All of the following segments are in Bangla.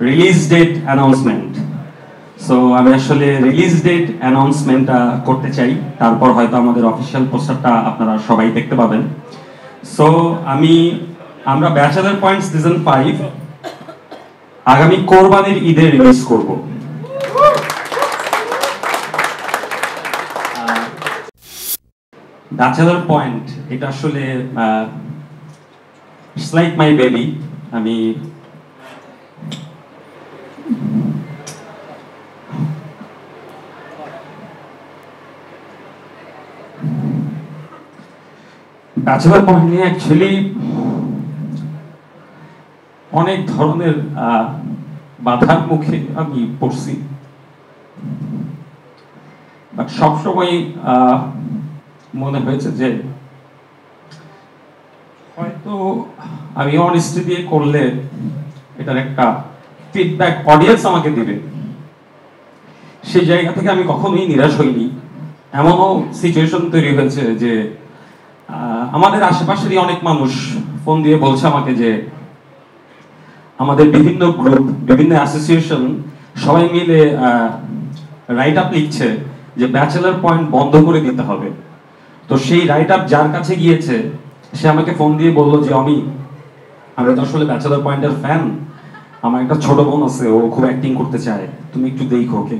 Release date announcement. সো আমি আসলে রিলিজ ডেট অ্যানাউন্সমেন্টটা করতে চাই, তারপর হয়তো আমাদের অফিসিয়াল পোস্টারটা আপনারা সবাই দেখতে পাবেন। সো আমরা ব্যাচেলর পয়েন্ট সিজন 5 আগামী কোরবানির ঈদে রিলিজ করব। ব্যাচেলর পয়েন্ট এটা আসলে ইটস লাইক মাই বেবি। আমি ব্যাচেলর পয়েন্ট নিয়ে অ্যাকচুয়ালি অনেক ধরনের বাধার মুখে আমি পড়ছি, বাট সবসময় মনে হয়েছে যে হয়তো আমি অনেস্টি দিয়ে করলে এটার একটা ফিডব্যাক অডিয়েন্স আমাকে দিবে। সেই জায়গা থেকে আমি কখনোই নিরাশ হইনি। এমনও সিচুয়েশন তৈরি হয়েছে যে আমাদের আশেপাশেরই অনেক মানুষ ফোন দিয়ে বলছে আমাকে যে আমাদের বিভিন্ন গ্রুপ, বিভিন্ন অ্যাসোসিয়েশন সবাই মিলে রাইট আপ লিখছে যে ব্যাচেলর পয়েন্ট বন্ধ করে দিতে হবে। তো সেই রাইট আপ যার কাছে গিয়েছে সে আমাকে ফোন দিয়ে বললো যে আমি তো আসলে ব্যাচেলর পয়েন্টের ফ্যান, আমার একটা ছোট বোন আছে, ও খুব অ্যাক্টিং করতে চায়, তুমি একটু দেখো ওকে।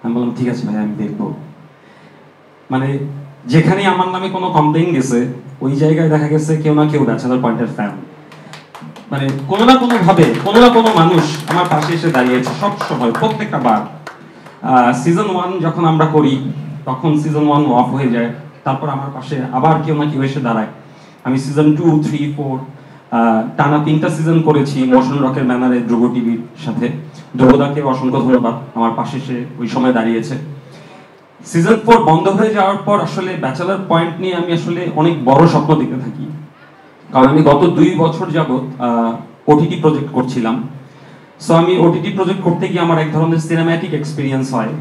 আমি বললাম ঠিক আছে ভাই, আমি দেখবো। মানে যেখানে আমার নামে কোনো কমপ্লেইন গেছে ওই জায়গায় দেখা গেছে কেউ না কেউ ব্যাচেলর পয়েন্টের ফ্যান। মানে কোনো না কোনো ভাবে কোনো না কোনো মানুষ আমার পাশে এসে দাঁড়িয়েছে সব সময়, প্রত্যেকটা বার। সিজন 1 যখন আমরা করি তখন সিজন 1 অফ হয়ে যায়, তারপর আমার পাশে আবার কেউ না কেউ এসে দাঁড়ায়। আমি সিজন 2, 3, 4 টানা 3টা সিজন করেছি মোশন রকের ব্যানারে ধ্রুব টিভির সাথে। ধ্রুবদাকে অসংখ্য ধন্যবাদ, আমার পাশে সে ওই সময় দাঁড়িয়েছে। সিজন 4 বন্ধ হয়ে যাওয়ার পর আসলে ব্যাচেলর পয়েন্ট নিয়ে আমি আসলে অনেক বড় স্বপ্ন দেখতে থাকি, কারণ আমি গত 2 বছর যাবত ওটিটি প্রজেক্ট করছিলাম। সো আমি ওটিটি প্রজেক্ট করতে গিয়ে আমার এক ধরনের সিনেম্যাটিক এক্সপিরিয়েন্স হয়,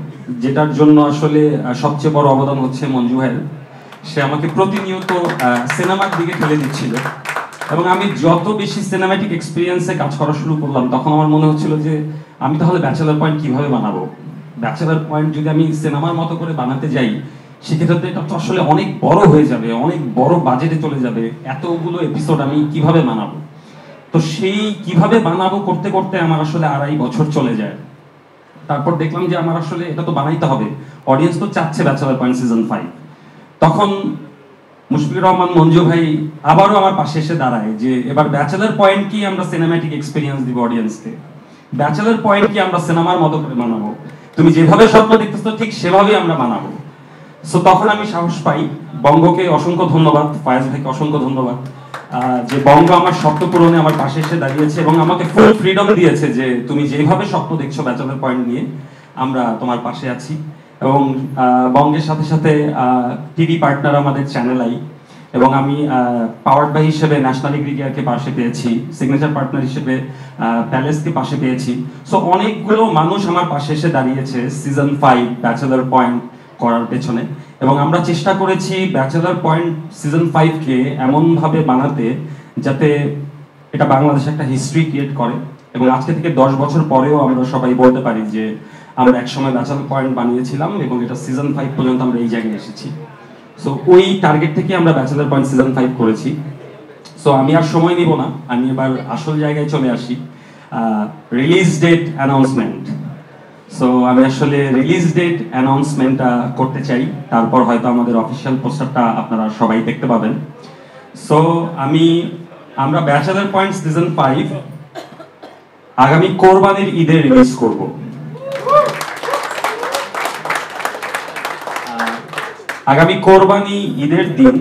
যেটার জন্য আসলে সবচেয়ে বড় অবদান হচ্ছে মঞ্জু ভাইয়ের। সে আমাকে প্রতিনিয়ত সিনেমার দিকে ঠেলে দিচ্ছিল, এবং আমি যত বেশি সিনেম্যাটিক এক্সপিরিয়েন্সে কাজ করা শুরু করলাম তখন আমার মনে হচ্ছিল যে আমি তাহলে ব্যাচেলর পয়েন্ট কিভাবে বানাবো। ব্যাচেলর পয়েন্ট যদি আমি সিনেমার মতো করে বানাতে যাই সেক্ষেত্রে এটা তো আসলে অনেক বড় হয়ে যাবে, অনেক বড় বাজেটে চলে যাবে, এতগুলো এপিসোড আমি কিভাবে বানাবো। তো সেই কিভাবে বানাবো করতে করতে আমার আসলে 2.5 বছর চলে যায়। তারপর দেখলাম যে আমার আসলে এটা তো বানাইতে হবে, অডিয়েন্স তো চাচ্ছে ব্যাচেলর পয়েন্ট সিজন 5। তখন মুশফিকুর রহমান মঞ্জু ভাই আবারও আমার পাশে এসে দাঁড়ায় যে এবার ব্যাচেলর পয়েন্ট কি আমরা সিনেম্যাটিক এক্সপিরিয়েন্স দিব অডিয়েন্সকে, ব্যাচেলর পয়েন্ট কি আমরা সিনেমার মতো করে বানাবো, তুমি যেভাবে স্বপ্ন দেখতেছো ঠিক সেভাবেই আমরা বানাবো। সো তখন আমি সাহস পাই। বঙ্গকে অসংখ্য ধন্যবাদ, ফায়াজ ভাইকে অসংখ্য ধন্যবাদ যে বঙ্গ আমার স্বপ্ন পূরণে আমার পাশে এসে দাঁড়িয়েছে এবং আমাকে ফুল ফ্রিডম দিয়েছে যে তুমি যেভাবে স্বপ্ন দেখছো ব্যাচেলর পয়েন্ট নিয়ে আমরা তোমার পাশে আছি। এবং বঙ্গের সাথে সাথে টিভি পার্টনার আমাদের চ্যানেল আই, এবং আমি পাওয়ার্ড বাই হিসেবে ন্যাশনাল এগ্রিগেয়ারকে পাশে পেয়েছি, সিগনেচার পার্টনার হিসেবে প্যালেসকে পাশে পেয়েছি। সো অনেকগুলো মানুষ আমার পাশে এসে দাঁড়িয়েছে সিজন 5 ব্যাচেলর পয়েন্ট করার পেছনে, এবং আমরা চেষ্টা করেছি ব্যাচেলর পয়েন্ট সিজন 5কে এমনভাবে বানাতে যাতে এটা বাংলাদেশে একটা হিস্ট্রি ক্রিয়েট করে, এবং আজকে থেকে 10 বছর পরেও আমরা সবাই বলতে পারি যে আমরা একসময় ব্যাচেলর পয়েন্ট বানিয়েছিলাম এবং এটা সিজন 5 পর্যন্ত আমরা এই জায়গায় এসেছি। সো ওই টার্গেট থেকে আমরা ব্যাচেলর পয়েন্ট সিজন 5 করেছি। সো আমি আর সময় নিব না, আমি এবার আসল জায়গায় চলে আসি, রিলিজ ডেট অ্যানাউন্সমেন্ট। সো আমি আসলে রিলিজ ডেট অ্যানাউন্সমেন্টটা করতে চাই, তারপর হয়তো আমাদের অফিসিয়াল পোস্টারটা আপনারা সবাই দেখতে পাবেন। সো আমরা ব্যাচেলর পয়েন্ট সিজন 5 আগামী কোরবানির ঈদে রিলিজ করব। আগামী কোরবানি ঈদের দিন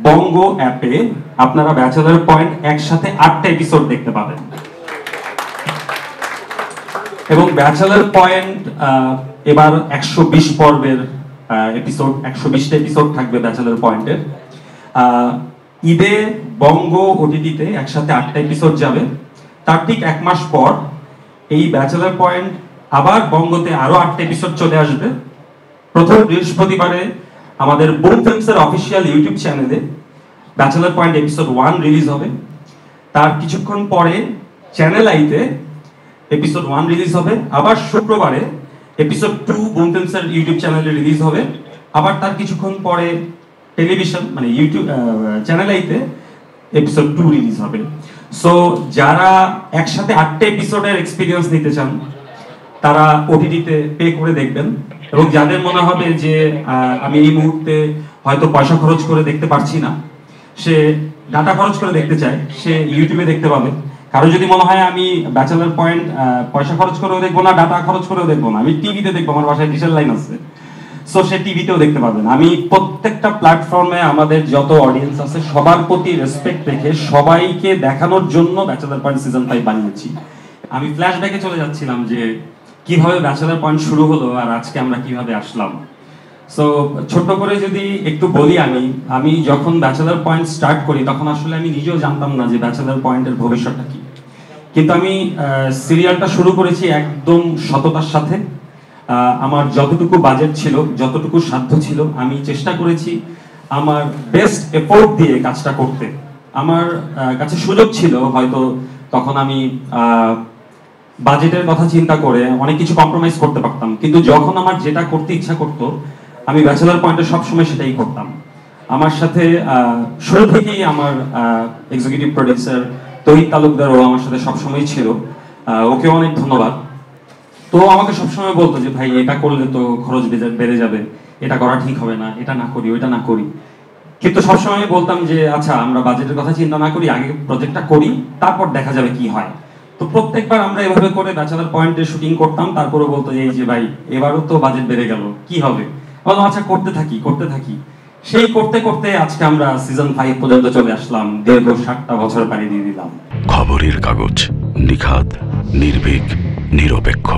বঙ্গ অ্যাপে আপনারা ব্যাচেলর পয়েন্ট একসাথে 8টা এপিসোড দেখতে পাবেন, এবং ব্যাচেলর পয়েন্ট এবার 120 পর্বের এপিসোড, 120টা এপিসোড থাকবে ব্যাচেলর পয়েন্টের। ঈদে বঙ্গ ওটিটিতে একসাথে 8টা এপিসোড যাবে, তার ঠিক 1 মাস পর এই ব্যাচেলর পয়েন্ট আবার বঙ্গতে আরো 8টা এপিসোড চলে আসবে। প্রথম বৃহস্পতিবারে আমাদের বুম ফিল্মসের অফিসিয়াল ইউটিউব চ্যানেলে ব্যাচেলর পয়েন্ট এপিসোড 1 রিলিজ হবে। তার কিছুক্ষণ পরে চ্যানেল আইতে এপিসোড 1 রিলিজ হবে, আবার শুক্রবারে এপিসোড 2 বুমতেন স্যার ইউটিউব চ্যানেলে রিলিজ হবে, আবার তার কিছুক্ষণ পরে টেলিভিশন মানে ইউটিউব চ্যানেল আইতে এপিসোড 2 রিলিজ হবে। সো যারা একসাথে 8টা এপিসোডের এক্সপিরিয়েন্স নিতে চান তারা ওটিটিতে পে করে দেখবেন, এবং যাদের মনে হবে যে আমি এই মুহূর্তে হয়তো পয়সা খরচ করে দেখতে পারছি না, সে ডাটা খরচ করে দেখতে চায়, সে ইউটিউবে দেখতে পাবে। কারো যদি মনে হয় আমি ব্যাচেলার পয়েন্ট পয়সা খরচ করেও দেখবো না, ডাটা খরচ করেও দেখবো না, আমি টিভিতে দেখবো, আমার বাসায় ডিশের লাইন আছে, সো সে টিভিতেও দেখতে পাবেন। আমি প্রত্যেকটা প্ল্যাটফর্মে আমাদের যত অডিয়েন্স আছে সবার প্রতি রেসপেক্ট রেখে সবাইকে দেখানোর জন্য ব্যাচেলার পয়েন্ট সিজন 5 বানিয়েছি। আমি ফ্ল্যাশব্যাকে চলে যাচ্ছিলাম যে কিভাবে ব্যাচেলার পয়েন্ট শুরু হলো আর আজকে আমরা কিভাবে আসলাম। সো ছোট্ট করে যদি একটু বলি, আমি যখন ব্যাচেলার পয়েন্ট স্টার্ট করি তখন আসলে আমি নিজেও জানতাম না যে ব্যাচেলার পয়েন্টের ভবিষ্যৎটা কি, কিন্তু আমি সিরিয়ালটা শুরু করেছি একদম সততার সাথে। আমার যতটুকু বাজেট ছিল, যতটুকু সাধ্য ছিল, আমি চেষ্টা করেছি আমার বেস্ট এফোর্ট দিয়ে কাজটা করতে। আমার কাছে সুযোগ ছিল, হয়তো তখন আমি বাজেটের কথা চিন্তা করে অনেক কিছু কম্প্রোমাইজ করতে পারতাম, কিন্তু যখন আমার যেটা করতে ইচ্ছা করতো আমি ব্যাচেলার পয়েন্টে সবসময় সেটাই করতাম। আমার সাথে শুরু থেকেই আমার এক্সিকিউটিভ প্রোডিউসার তহিদ তালুকদারও আমার সাথে সবসময় ছিল, ওকে অনেক ধন্যবাদ। তো আমাকে সবসময় বলতো যে ভাই এটা করলে তো খরচ বেড়ে যাবে, এটা করা ঠিক হবে না, এটা না করি, ওইটা না করি। কিন্তু সবসময় আমি বলতাম যে আচ্ছা আমরা বাজেটের কথা চিন্তা না করি, আগে প্রজেক্টটা করি, তারপর দেখা যাবে কি হয়। তো প্রত্যেকবার আমরা এভাবে করে ব্যাচেলার পয়েন্টে শুটিং করতাম, তারপরে বলতো যে এই যে ভাই এবারও তো বাজেট বেড়ে গেল, কি হবে? বললাম আচ্ছা করতে থাকি। সেই করতে করতে আজকে আমরা সিজন 5 পর্যন্ত চলে আসলাম, দীর্ঘ 7টা বছর পাড়ি দিয়ে দিলাম। খবরের কাগজ, নিখাদ, নির্ভীক, নিরপেক্ষ।